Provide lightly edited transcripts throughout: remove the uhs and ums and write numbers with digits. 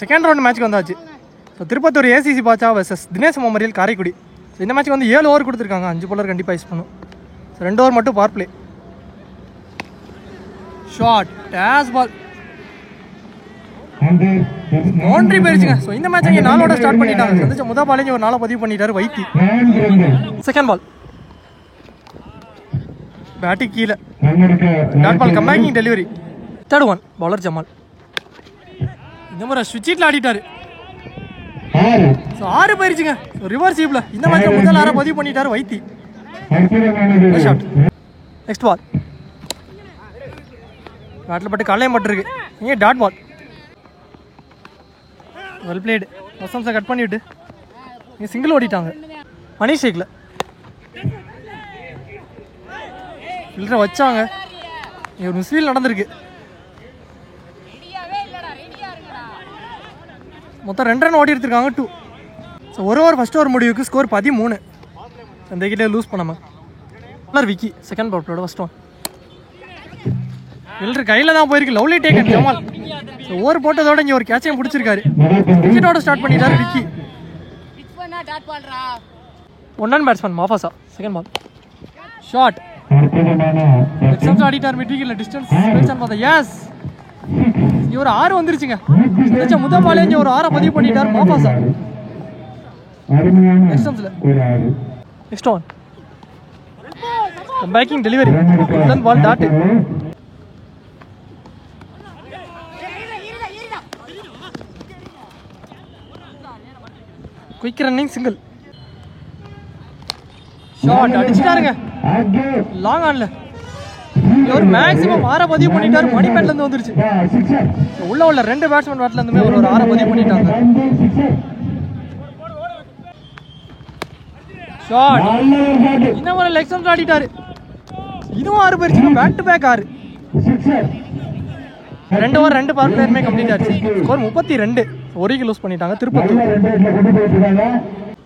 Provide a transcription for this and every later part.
Second round மேட்ச்க்கு வந்தாச்சு. So Tiruppattur ACC Basha versus Dinesh memorial Karaikudi. So இந்த மேட்ச் வந்து 7 ஓவர் கொடுத்துருக்காங்க. 5 bowler கண்டிப்பாக யூஸ் பண்ணும். ஸோ 2 ஓவர் மட்டும் பவர் பிளே. ஷாட் டேஸ் பால் பவுண்டரி போயிருச்சுங்க. ஸோ இந்த மேட்ச் இங்கே 4 ஓட ஸ்டார்ட் பண்ணிட்டாங்க. சந்திச்ச முதல் பாலேஜ் ஒரு 4 பதிவு பண்ணிட்டாரு வைத்தி. செகண்ட் பால் பேட்டிங் கீழே டாட் பால் கம்பேக்கிங் delivery. Third one bowler Jamal. இந்த முறை ஸ்விட்சில் ஆடிட்டாரு. ஸோ 6 போயிருச்சுங்க. ரிவர்ஸ் ஸ்வீப்ல இந்த மேட்ச் முதல் 6 பதிவு பண்ணிட்டாரு வைத்தி. ஷாட் நெக்ஸ்ட் பால் பேட்டில் பட்டு காலையும் பட்டுருக்கு. இங்கே டாட் பால் வெல் பிளேடு. வசம்ஸை கட் பண்ணிவிட்டு இங்கே சிங்கிள் ஓடிட்டாங்க. மணிஷ் ஷேக்கில் ஃபில்டரை வச்சாங்க. ஒரு மிஸ்ஃபீல் நடந்திருக்கு. மொத்தம் 2 ரன் ஓடி எடுத்துருக்காங்க 2. ஸோ ஒரு ஓவர் ஃபஸ்ட் ஓவர் முடிவுக்கு ஸ்கோர் 13. அந்த கிட்டே லூஸ் பண்ணாமல் Vicky second ball first one fielder கையில் தான் போயிருக்கு. Lovely taken Jamal. So over போட்டதோட இங்கே ஒரு கேட்சையும் பிடிச்சிருக்காரு. விக்கெட்டோட ஸ்டார்ட் பண்ணிட்டாரு Vicky. 1 run batsman Mafasa. Second ball shot எக்ஸாம்ஸ் ஆடிட்டார். மிட் விக்கெட்ல டிஸ்டன்ஸ் பார்த்தா எஸ் இங்கே ஒரு 6 வந்துருச்சுங்க. முதல் பாலே இங்கே ஒரு 6 பதிவு பண்ணிட்டார் Mafasa. Next one backing delivery ball dot. Quick running single shot அடிச்சிட்டாருங்க. லாங் ஆன்ல ஒரு மேக்ஸிமம் 6 பதிவு பண்ணிட்டாரு. மணி பேட்ல இருந்து வந்துருச்சு. உள்ள 2 பேட்ஸ்மேன் பேட்ல இருந்துமே ஒரு 6 பதிவு பண்ணிட்டாங்க. ஷாட் இன்னும் ஒரு லெக் ஸ்டம்ப் ஆடிட்டாரு. இதுவும் 6 போயிருச்சு. Back to back 6. 2 over 2 power பிளேயருமே கம்ப்ளீட் ஆச்சு. ஸ்கோர் 32. 1 விக்கெட் லூஸ் பண்ணிட்டாங்க திருப்பத்தூர்.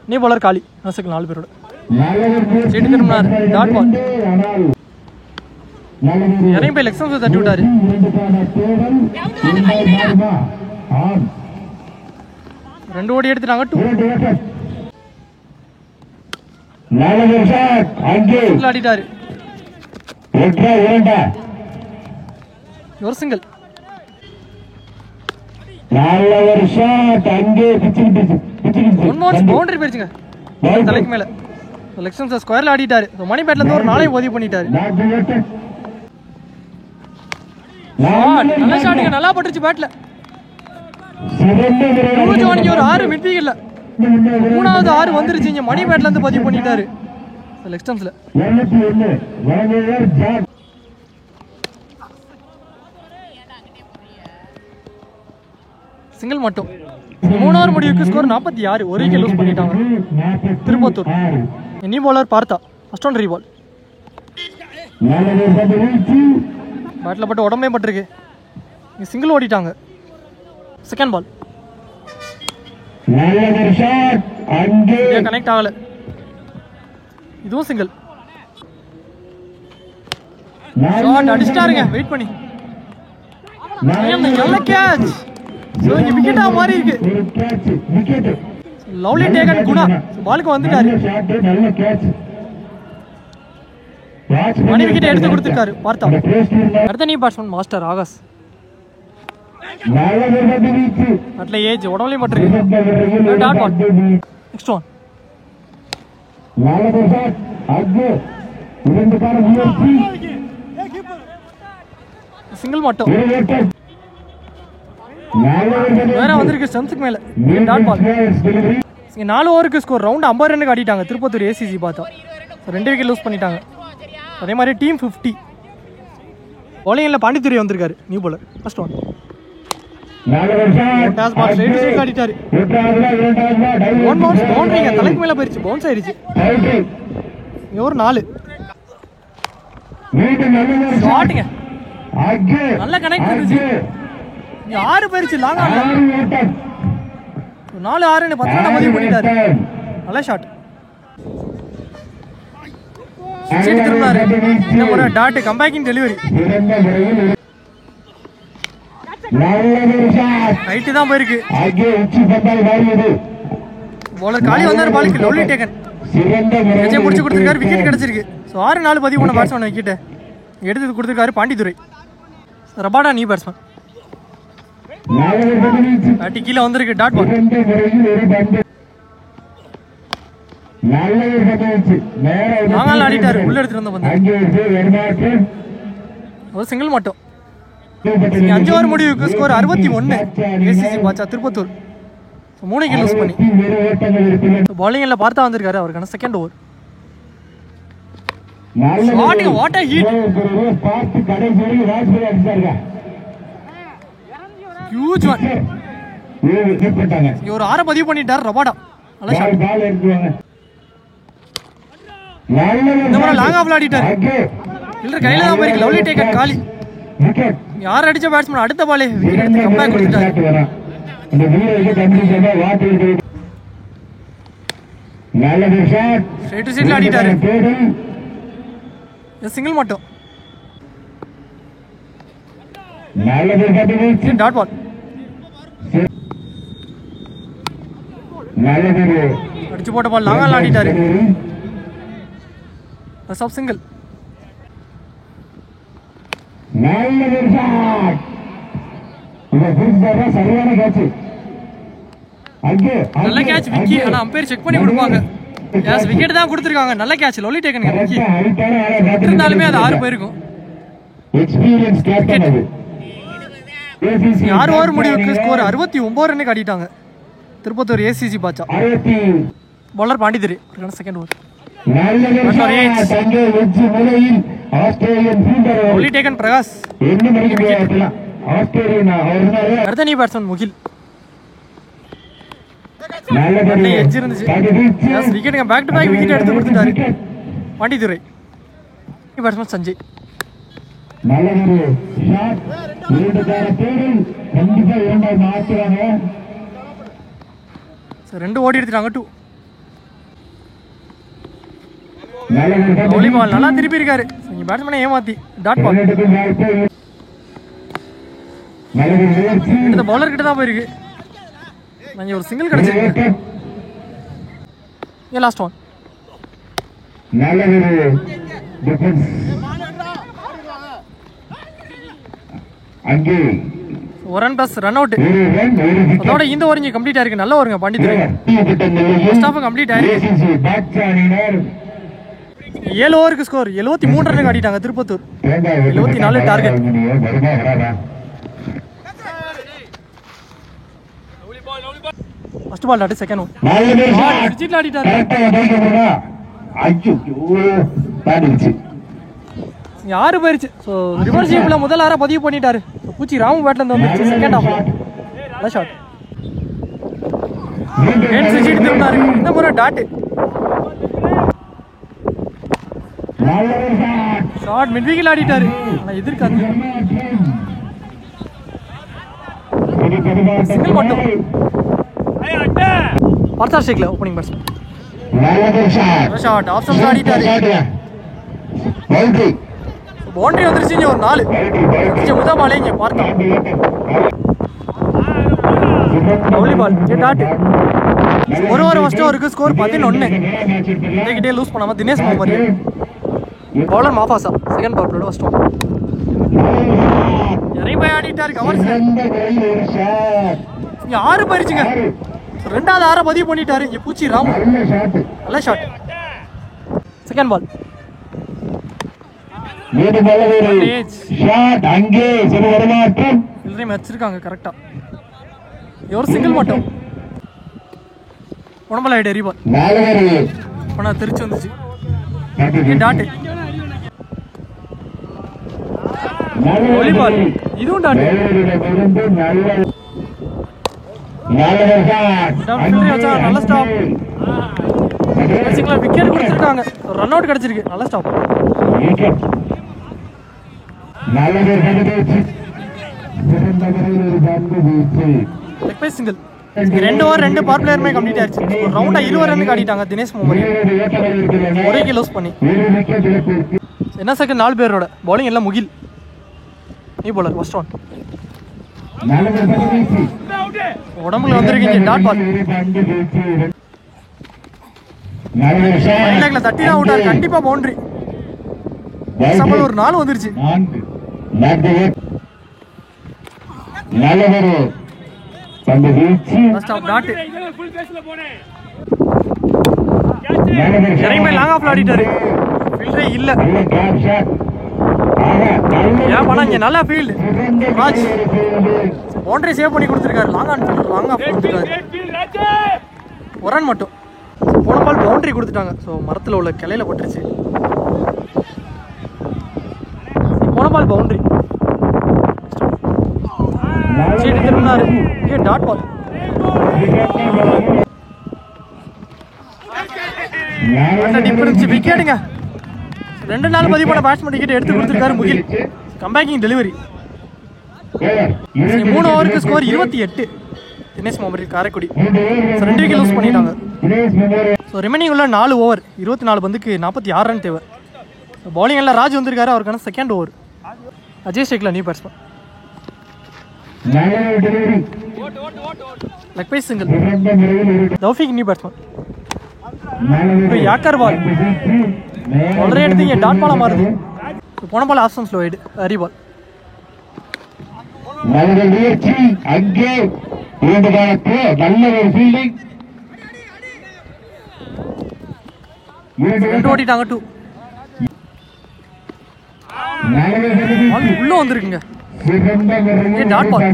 நீ பவுலர் காலி நசுக்கு 4 பேரோட சீட்டு திரும்பினார். டாட் பால் இறங்கி போய் லெக் ஸ்டம்ப்ஸ் தட்டி விட்டாரு. ரெண்டு ஓடி எடுத்துட்டாங்க 2. ஆடிட்டாரு ஒரு சிங்கிள். பவுண்டரி போயிருச்சுங்க தலைக்கு மேல. லெக்ஷன்ஸ் ஸ்கொயர்ல ஆடிட்டாரு. மணி பேட்ல இருந்து ஒரு 4 பதிவு பண்ணிட்டாரு. நல்ல ஷாட்டுங்க. நல்லா பட்டுருச்சு பேட்ல. ஒரு 6 மிட் விக்கெட்ல 3வது 6 வந்துருச்சு. இங்க மணி பேட்ல இருந்து பதிவு பண்ணிட்டாரு லெக் ஸ்டம்ப்ஸ்ல. சிங்கிள் மட்டும். 3 ஓவர் முடிவுக்கு ஸ்கோர் 46. 1 விக்கெட் லூஸ் பண்ணிட்டாங்க திருப்பத்தூர். நீ பவுலர் பார்த்தா ஃபர்ஸ்ட் ஒன் ரீபால். பேட்டில் பட்டு உடம்பே பட்டிருக்கு. சிங்கிள் ஓடிட்டாங்க. செகண்ட் பால் கனெக்ட் ஆகல. இதுவும் சிங்கிள். ஷாட் அடிச்சிட்டாருங்க வெயிட் பண்ணி. நல்ல கேட்ச். சோ இங்க விக்கெட்டா மாறி இருக்கு. லவ்லி டேக்கன் குணா பாலுக்கு வந்துட்டாரு. மணி விக்கெட் எடுத்து கொடுத்திருக்காரு பார்த்தா. அடுத்த நீ பேட்ஸ்மேன் மாஸ்டர் ஆகாஷ். அட்ல ஏஜ் உடம்புலயும் பட்டிருக்கு. Dot ball next one single மட்டும். வேற வந்திருக்கு ஸ்டம்ப்ஸ்க்கு மேல. Dot ball. 4 ஓவருக்கு ஸ்கோர் ரவுண்ட் 50 ரன்னுக்கு ஆடிட்டாங்க திருப்பத்தூர் ஏசிசி பார்த்தா. 2 விக்கெட் லூஸ் பண்ணிட்டாங்க. அதே மாதிரி டீம் 50. பவுலிங்ல பாண்டித்துறை வந்திருக்காரு நியூ பவுலர். ஃபர்ஸ்ட் ஒன் டாஸ் பால் ஸ்ட்ரைட் ஸ்ட்ரைட் ஆடிட்டாரு. 1 பவுன்ஸ் பவுண்டரிங்க தலைக்கு மேல போயிருச்சு. பவுன்ஸ் ஆயிருச்சு. ஒரு 4 ஷாட்டுங்க. நல்ல கனெக்ட் இருந்துச்சு. 6 போயிருச்சு லாங் ஆன்ல. 4-6 10 ரன் பதிவு பண்ணிட்டாரு. நல்ல ஷாட். சீட்டு திரும்பினாரு. இந்த முறை டாட் கம்பேக்கிங் டெலிவரி. ரைட்டு தான் போயிருக்கு. பவுலர் காலி வந்தார், பாலுக்கு லவ்லி டேக்கன். விஜய் முடிச்சு கொடுத்துருக்காரு, விக்கெட் கிடைச்சிருக்கு. ஸோ 6-4 பதிவு பண்ண பேட்ஸ்மேன் விக்கெட்டை எடுத்து கொடுத்துருக்காரு பாண்டித்துரை. Rabada new batsman. பேட்டி கீழே வந்திருக்கு, டாட் பால். நாங்கள் ஆடிட்டாரு, உள்ள எடுத்துட்டு வந்த பந்து ஒரு சிங்கிள் மட்டும். 5 ஓவர் முடிவுக்கு score 61. ACC Basha Tirupattur 3 wicket lose பண்ணி பவுலிங்ல பார்த்தா வந்திருக்காரு. அவருக்கான second over. What a hit, huge one. ஒரு 6 பதிவு பண்ணிட்டார் ரபாடா. நல்ல ஷாட். இந்த முறை லாங் ஆஃப் ஆடிட்டாரு. இல்ல கையில தான் போயிருக்கு, லவ்லி டேக்கன் காலி. யார் அடிச்ச பேட்ஸ்மேன் அடுத்த பாலே விக்கெட் எடுத்து கம்பேக் கொடுத்துட்டாரு. ஸ்ட்ரைட் டு சீட்ல ஆடிட்டாரு. சிங்கிள் மட்டும். Dot ball. அடிச்சு போட்ட பால் லாங்கால் ஆடிட்டாரு. சப் சிங்கிள். நல்ல கேட்ச் விக்கி. ஆனா அம்பையர் செக் பண்ணி கொடுப்பாங்க. எஸ் விக்கெட் தான் கொடுத்துருக்காங்க. நல்ல கேட்ச் லவ்லி டேக்கன் விக்கி. இருந்தாலுமே அது 6 போயிருக்கும். 6 ஓவர் முடிவுக்கு ஸ்கோர் 69 ரன் காட்டிட்டாங்க Tiruppattur ACC Basha. Bowler Pandithurai second over. Lovely taken Prakash. அடுத்த நியூ பேட்ஸ்மேன் முகில். எட்ஜ் இருந்துச்சு. Wicket back to back wicket எடுத்து கொடுத்துட்டாரு பாண்டித்துரை. பேட்ஸ்மேன் சஞ்சய். ரெண்டு ஓடி எடுத்துட்டாங்க. 2 வாலிபால் நல்லா திருப்பி இருக்காரு. பேட்ஸ்மேனை ஏமாத்தி டாட் பால். இந்த பவுலர் கிட்ட தான் போயிருக்கு. ஒரு சிங்கிள் கிடைச்சிருக்கு. Last one. ஒரு ரன் பிளஸ் ரன் அவுட். அதோட இந்த ஓவர் இங்க கம்ப்ளீட் ஆயிருக்கு. நல்ல ஓவருங்க பாண்டித்துரை. ஃபர்ஸ்ட் ஹாஃப் கம்ப்ளீட் ஆயிருக்கு. 7 ஓவருக்கு ஸ்கோர் 73 ரன் காட்டிட்டாங்க Tiruppattur. 74 target. First ball dot second over. Wicket ஆடிட்டாரு. யாரு போயிருச்சு. ஸோ ரிவர்ஸ் ஷேப்ல முதல் 6 பதிவு பண்ணிட்டாரு. பூச்சி ராமு பேட்ல இருந்து வந்துருச்சு செகண்ட் ஹாஃப்ல. நல்ல ஷாட். திரும்பினாரு. இந்த முறை டாட். ஷாட் மிட் விக்கெட் ஆடிட்டாரு. ஆனா எதிர்க்காது. சிங்கிள் மட்டும். பர்தார் ஷேக்ல opening batsman. Shot off stump ஆடிட்டாரு. பவுண்டரி வந்துருச்சு. ஒரு 4 முதல் பாலே இங்க பார்த்தோம். Lovely ball. டாட். ஒரு ஓவர் ஃபர்ஸ்ட் ஓவருக்கு ஸ்கோர் 11. கிட்டே லூஸ் பண்ணாம தினேஷ் மோமரி. பவுலர் மாஃபாசா செகண்ட் பவர் ஃபர்ஸ்ட் ஓவர். இறங்கி போய் ஆடிட்டாரு. கவர் 6 போயிருச்சுங்க. ரெண்டாவது 6 பதிவு பண்ணிட்டாரு பூச்சி ராமு. நல்ல ஷாட். Second ball. வச்சிருக்காங்க கரெக்டா. ஒரு சிங்கிள் மட்டும். உடம்புல ஆயிட்டு எரிபால். ஆனா திருச்சி வந்துச்சு. டாட். வாலிபால். இதுவும் டாட். நல்ல ஸ்டாப். விக்கெட் கொடுத்துருக்காங்க. ரன் அவுட் கிடைச்சிருக்கு. நல்ல ஸ்டாப். சிங்கிள். 2 ஓவர் 2 பவர் பிளேயருமே கம்ப்ளீட் ஆயிடுச்சு. ஒரு ரவுண்டா 20 ரன் காட்டிட்டாங்க தினேஷ் மோமரி. ஒரே விக்கெட் லூஸ் பண்ணி. என்ன செகண்ட் 4 பேரோட பவுலிங் எல்லாம் முகில். நீ பவுலர் ஃபர்ஸ்ட் ஒன். உடம்புல வந்திருக்கீங்க டாட் பால். தட்டி தான் விட்டாரு, கண்டிப்பா பவுண்டரி. ஒரு 4 வந்துருச்சு. லாங் ஆஃப்ல ஆடிட்டாரு, ஃபீல்டே இல்ல. ஏன் பண்ணா இங்க நல்ல ஃபீல்டு. ராஜ் பவுண்டரி சேவ் பண்ணி கொடுத்துருக்காரு. லாங் ஆஃப் கொடுத்துருக்காரு. ஒரு ரன் மட்டும். போன பால் பவுண்டரி கொடுத்துட்டாங்க. ஸோ மரத்தில் உள்ள கிளையில பட்டுருச்சு. போன பால் பவுண்டரி. சீட்டு திரும்பினாரு. ஏன் டாட் பால். விக்கெட்டுங்க. 2 நாள் பதிப்பான பேட்ஸ்மேன் விக்கெட் எடுத்து கொடுத்துருக்காரு முகில். கம்பேக்கிங் டெலிவரி. 3 ஓவருக்கு score 28. Dinesh memorial Karaikudi. 2 wicket loose பண்ணிட்டாங்க. ஸோ ரிமைனிங் உள்ள 4 ஓவர் 24 பந்துக்கு 46 ரன் தேவை. பவுலிங் எல்லாம் ராஜ் வந்திருக்காரு. அவருக்கான செகண்ட் ஓவர். அஜய் ஷேக்ல new batsman. Leg byes single. Thoufiq new batsman. Yorker ball already எடுத்தீங்க. டாட் பாலா மாறுது. போன பால் ஆப்ஷன் ஸ்லோ ஆயிடு. ஹரி பால். ஓட்டிட்டாங்க 2. உள்ள வந்திருக்குங்க. Dot ball.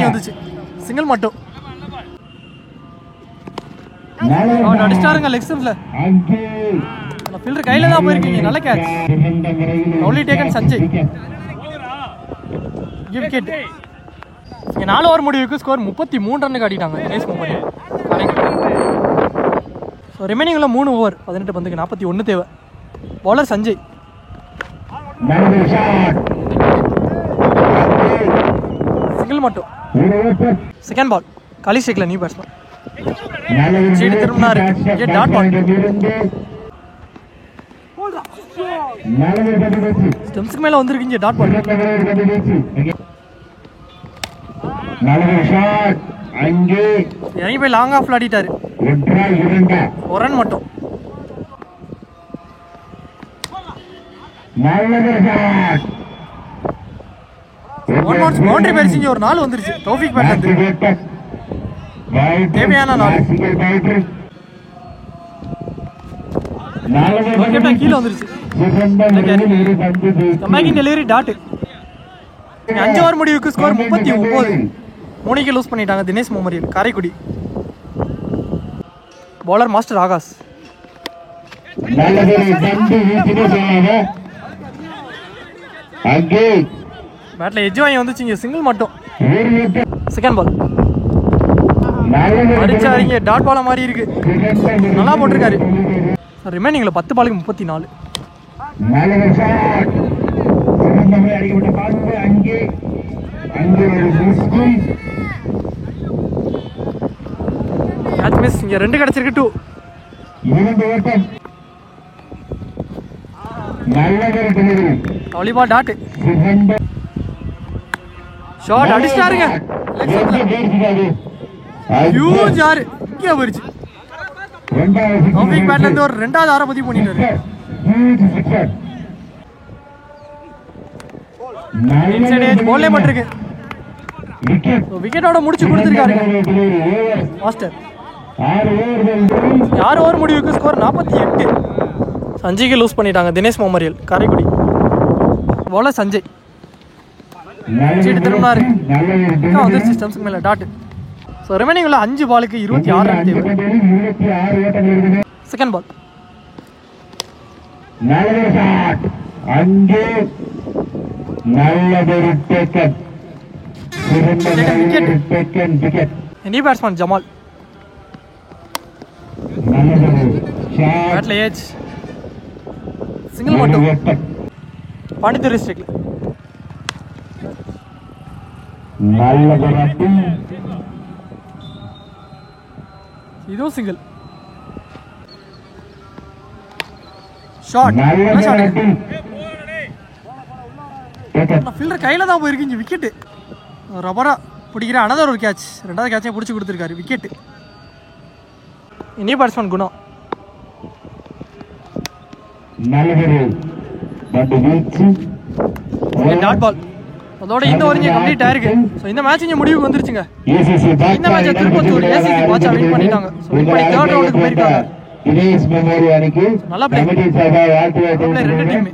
வந்துச்சு. சிங்கிள் மட்டும். அடிச்சாருங்க லெக் ஸ்டம்ப்ல. ஃபீல்டர் கையில தான் போயிருக்கீங்க. நல்ல catch. Only taken Sanjay. Wicket. 4 over முடிவுக்கு ஸ்கோர் 33 ரன் காட்டிட்டாங்க தினேஷ் மெமோரியல். ஸோ ரிமைனிங் உள்ள 3 ஓவர் 18 பந்துக்கு 41 தேவை. பவுலர் சஞ்சய். சிங்கிள் மட்டும். Second ball. காலி ஷேக்ல நியூ பேட்ஸ்மேன். சீடு திரும்பினாரு. Dot ball. ஸ்டெம்ஸ்க்கு மேல வந்திருக்கீங்க. Dot ball. இறங்கி போய் லாங் ஆஃப்ல ஆடிட்டாரு. ஒரு ரன் மட்டும். பவுண்டரி பறிச்சு ஒரு 4 வந்துருச்சு. தௌஃபிக் பேட் தேவையான 4 கீழே வந்துருச்சு. Delivery dot. 5 ஓவர் முடிவுக்கு ஸ்கோர் 39. 3 லூஸ் பண்ணிட்டாங்க Dinesh memorial Karaikudi. Bowler master Akash. பேட்ல எஜ் வாங்கி வந்துச்சுங்க. சிங்கிள் மட்டும். செகண்ட் பால். அடிச்சாரிங்க. டாட் பால மாதிரி இருக்கு. நல்லா போட்டிருக்காரு. ரிமைனிங்ல 10 பாலுக்கு 34. Catch miss. இங்க 2 கிடைச்சிருக்கு. 2. அவ்வளவா டாட். ஷாட் அடிச்சாருங்க. ஹியூஜ் ஆர் இங்க போயிடுச்சு. தௌஃபிக் பேட்ல இருந்து ஒரு 2வது ஆர பதிவு பண்ணிட்டாரு. Inside age பால்லே பட்டிருக்கு. விக்கெட்டோட முடிச்சு கொடுத்திருக்காரு மாஸ்டர். 6 ஓவர் முடிவுக்கு ஸ்கோர் 48. சஞ்சய்க்கு லூஸ் பண்ணிட்டாங்க தினேஷ் மெமோரியல் காரைக்குடி. பவுலர் சஞ்சய். சீட்டு திரும்பினாரு. வந்துருச்சு ஸ்டம்ப்ஸ்க்கு மேல டாட். ஸோ ரிமைனிங் உள்ள 5 பாலுக்கு 26 ரன் தேவை. Second ball. New batsman Jamal. பேட்ல ஏஜ். சிங்கிள் மட்டும். பாண்டித்தூர் டிஸ்ட்ரிக்ட்ல. இதுவும் சிங்கிள். ஷாட். ஃபீல்டர் கையில் தான் போயிருக்கீங்க. விக்கெட்டு ரபரா பிடிக்கிற அனதர் ஒரு கேட்ச். ரெண்டாவது கேட்சையும் பிடிச்சி கொடுத்துருக்காரு. விக்கெட்டு. இனிய பேட்ஸ்மேன் குணம். Dot ball. அதோட இந்த ஓவர் இங்கே கம்ப்ளீட் ஆயிருக்கு. ஸோ இந்த மேட்ச் இங்கே முடிவுக்கு வந்துருச்சுங்க. இந்த மேட்சை திருப்பத்தூர் ஏசிசி வாட்சா வின் பண்ணிட்டாங்க. ஸோ வின் பண்ணி தேர்ட் ரவுண்டுக்கு போயிருக்காங்க. நல்லா பிளே. ரெண்டு டீம்